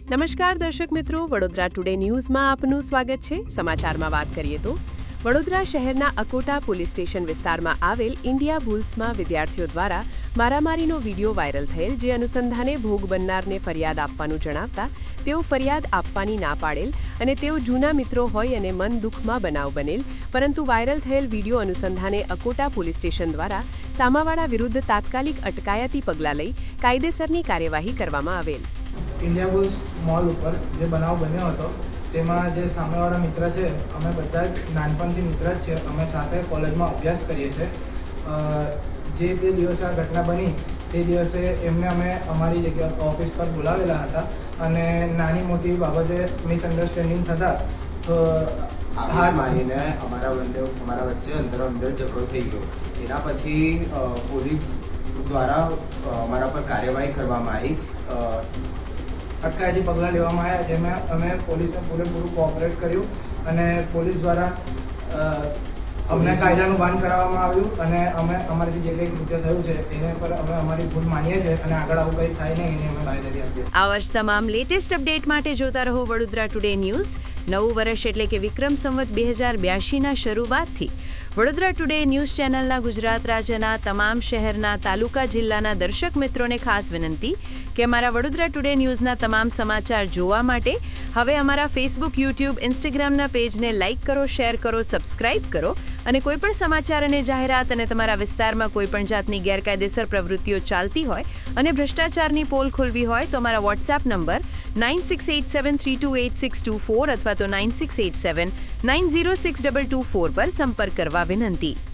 નમસ્કાર દર્શક મિત્રો, વડોદરા ટુડે ન્યૂઝમાં આપનું સ્વાગત છે। સમાચારમાં વાત કરીએ તો વડોદરા શહેરના અકોટા પોલીસ સ્ટેશન વિસ્તારમાં આવેલ ઇન્ડિયા બુલ્સમાં વિદ્યાર્થીઓ દ્વારા મારામારીનો વિડીયો વાયરલ થયેલ, જે અનુસંધાને ભોગ બનનારને ફરિયાદ આપવાનું જણાવતા તેઓ ફરિયાદ આપવાની ના પાડેલ અને તેઓ જૂના મિત્રો હોય અને મન દુઃખમાં બનાવ બનેલ, પરંતુ વાયરલ થયેલ વિડીયો અનુસંધાને અકોટા પોલીસ સ્ટેશન દ્વારા સામાવાળા વિરુદ્ધ તાત્કાલિક અટકાયતી પગલાં લઈ કાયદેસરની કાર્યવાહી કરવામાં આવેલ। ઇન્ડિયા બુલ્સ મોલ ઉપર જે બનાવ બન્યો હતો તેમાં જે સામેવાળા મિત્ર છે, અમે બધા જ નાનપણથી મિત્ર જ છે, અમે સાથે કોલેજમાં અભ્યાસ કરીએ છીએ। જે દિવસે આ ઘટના બની તે દિવસે એમને અમે અમારી જગ્યા ઓફિસ પર બોલાવેલા હતા અને નાની મોટી બાબતે મિસઅન્ડરસ્ટેન્ડિંગ થતા તો હાથ મારીને અમારા વચ્ચે અંદર ઝઘડો થઈ ગયો। એના પછી પોલીસ દ્વારા અમારા પર કાર્યવાહી કરવામાં આવી, અટકાયતી પગલાં લેવામાં આવ્યા, જેમાં અમે પોલીસને પૂરેપૂરું કોઓપરેટ કર્યું અને પોલીસ દ્વારા અમને કાયદાનું ભાન કરાવવામાં આવ્યું અને અમે અમારાથી જે કંઈ કૃત્ય થયું છે એને પર અમે અમારી ભૂલ માનીએ છીએ અને આગળ આવું કંઈ થાય નહીં એની અમે બાંયધરી આપીએ। આવા જ તમામ લેટેસ્ટ અપડેટ માટે જોતા રહો વડોદરા ટુડે ન્યૂઝ। નવું વર્ષ એટલે કે વિક્રમ સંવત 2082ના શરૂઆતથી વડોદરા ટુડે ન્યૂઝ ચેનલના ગુજરાત રાજ્યના તમામ શહેરના, તાલુકા, જિલ્લાના દર્શક મિત્રોને ખાસ વિનંતી કે અમારા વડોદરા ટુડે ન્યૂઝના તમામ સમાચાર જોવા માટે હવે અમારા ફેસબુક, યુટ્યુબ, ઇન્સ્ટાગ્રામના પેજને લાઇક કરો, શેર કરો, સબસ્ક્રાઇબ કરો અને કોઈપણ સમાચાર અને જાહેરાત અને તમારા વિસ્તારમાં કોઈપણ જાતની ગેરકાયદેસર પ્રવૃત્તિઓ ચાલતી હોય અને ભ્રષ્ટાચારની પોલ ખોલવી હોય તો અમારા વોટ્સએપ નંબર 9687328624 અથવા તો 9687906224 પર સંપર્ક કરવા વિનંતી।